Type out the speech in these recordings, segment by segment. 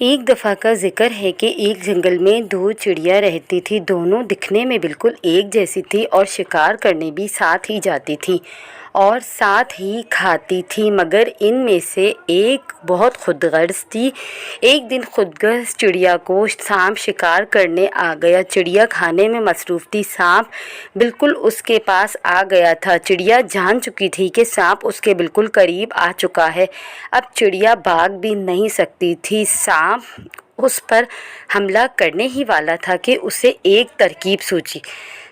एक दफ़ा का ज़िक्र है कि एक जंगल में दो चिड़िया रहती थी। दोनों दिखने में बिल्कुल एक जैसी थी और शिकार करने भी साथ ही जाती थी और साथ ही खाती थी, मगर इनमें से एक बहुत खुदगर्ज़ थी। एक दिन खुदगर्ज़ चिड़िया को सांप शिकार करने आ गया। चिड़िया खाने में मसरूफ़ थी। सांप बिल्कुल उसके पास आ गया था। चिड़िया जान चुकी थी कि सांप उसके बिल्कुल करीब आ चुका है। अब चिड़िया भाग भी नहीं सकती थी। सांप उस पर हमला करने ही वाला था कि उसे एक तरकीब सूझी।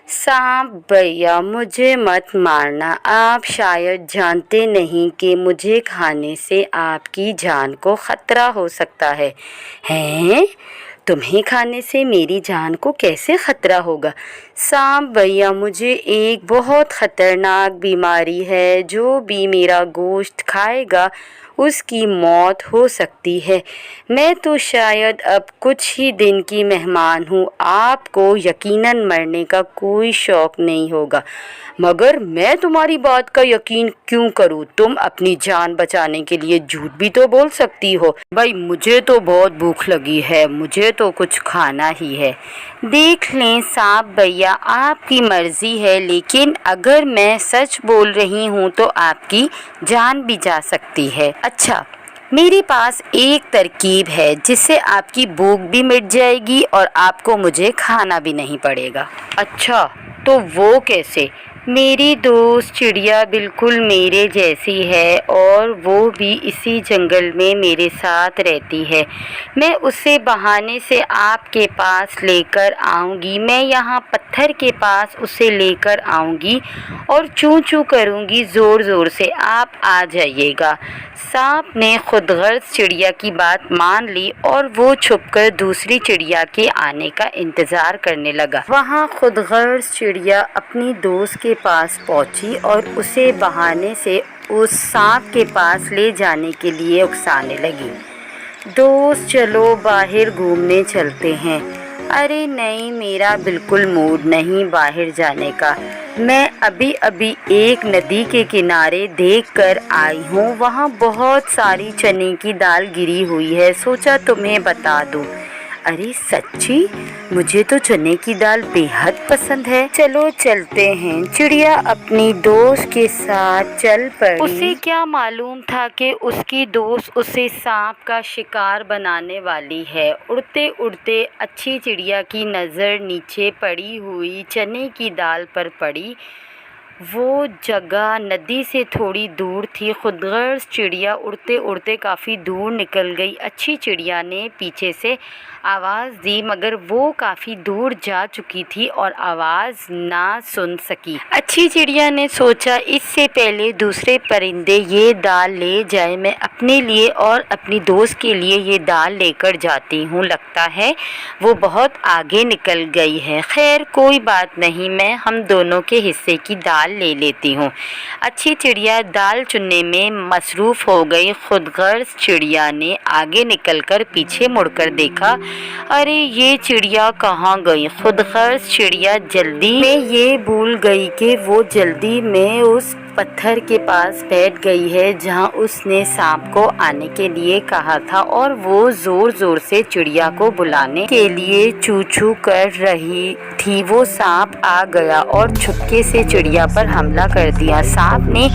सांप भैया, मुझे मत मारना। आप शायद जानते नहीं कि मुझे खाने से आपकी जान को ख़तरा हो सकता है। हैं? तुम्हें खाने से मेरी जान को कैसे ख़तरा होगा? सांप भैया, मुझे एक बहुत ख़तरनाक बीमारी है। जो भी मेरा गोश्त खाएगा उसकी मौत हो सकती है। मैं तो शायद अब कुछ ही दिन की मेहमान हूँ। आपको यकीनन मरने का कोई शौक़ नहीं होगा, मगर मैं तुम्हारी बात का यकीन क्यों करूँ? तुम अपनी जान बचाने के लिए झूठ भी तो बोल सकती हो। भाई, मुझे तो बहुत भूख लगी है, मुझे तो कुछ खाना ही है। देख लें सांप भैया, आपकी मर्ज़ी है, लेकिन अगर मैं सच बोल रही हूँ तो आपकी जान भी जा सकती है। अच्छा, मेरे पास एक तरकीब है जिससे आपकी भूख भी मिट जाएगी और आपको मुझे खाना भी नहीं पड़ेगा। अच्छा, तो वो कैसे? मेरी दोस्त चिड़िया बिल्कुल मेरे जैसी है और वो भी इसी जंगल में मेरे साथ रहती है। मैं उसे बहाने से आपके पास लेकर आऊँगी। मैं यहाँ पत्थर के पास उसे लेकर आऊँगी और चूँ चूँ करूँगी ज़ोर ज़ोर से। आप आ जाइएगा। सांप ने खुदगर्ज़ चिड़िया की बात मान ली और वो छुपकर दूसरी चिड़िया के आने का इंतज़ार करने लगा। वहाँ खुदगर्ज़ चिड़िया अपनी दोस्त के पास पहुँची और उसे बहाने से उस सांप के पास ले जाने के लिए उकसाने लगी। दोस्त, चलो बाहर घूमने चलते हैं। अरे नहीं, मेरा बिल्कुल मूड नहीं बाहर जाने का। मैं अभी अभी एक नदी के किनारे देख कर आई हूँ। वहाँ बहुत सारी चने की दाल गिरी हुई है, सोचा तुम्हें बता दूँ। अरे सच्ची? मुझे तो चने की दाल बेहद पसंद है। चलो चलते हैं। चिड़िया अपनी दोस्त के साथ चल पड़ी। उसे क्या मालूम था कि उसकी दोस्त उसे सांप का शिकार बनाने वाली है। उड़ते उड़ते अच्छी चिड़िया की नज़र नीचे पड़ी हुई चने की दाल पर पड़ी। वो जगह नदी से थोड़ी दूर थी। खुदगर्ज़ चिड़िया उड़ते उड़ते काफ़ी दूर निकल गई। अच्छी चिड़िया ने पीछे से आवाज़ दी, मगर वो काफ़ी दूर जा चुकी थी और आवाज़ ना सुन सकी। अच्छी चिड़िया ने सोचा, इससे पहले दूसरे परिंदे ये दाल ले जाए, मैं अपने लिए और अपनी दोस्त के लिए ये दाल लेकर जाती हूँ। लगता है वो बहुत आगे निकल गई है। खैर कोई बात नहीं, मैं हम दोनों के हिस्से की दाल ले लेती हूँ। अच्छी चिड़िया दाल चुनने में मसरूफ़ हो गई। खुदगर्ज़ चिड़िया ने आगे निकलकर पीछे मुड़कर देखा। अरे ये चिड़िया कहाँ गई? खुदगर्ज़ चिड़िया जल्दी में ये भूल गई कि वो जल्दी में उस पत्थर के पास बैठ गई है जहाँ उसने सांप को आने के लिए कहा था, और वो ज़ोर ज़ोर से चिड़िया को बुलाने के लिए चू चू कर रही थी। वो सांप आ गया और चुपके से चिड़िया पर हमला कर दिया। सांप ने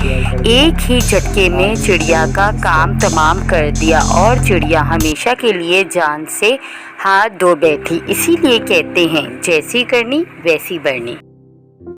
एक ही झटके में चिड़िया का काम तमाम कर दिया और चिड़िया हमेशा के लिए जान से हाथ धो बैठी। इसीलिए कहते हैं, जैसी करनी वैसी बढ़नी।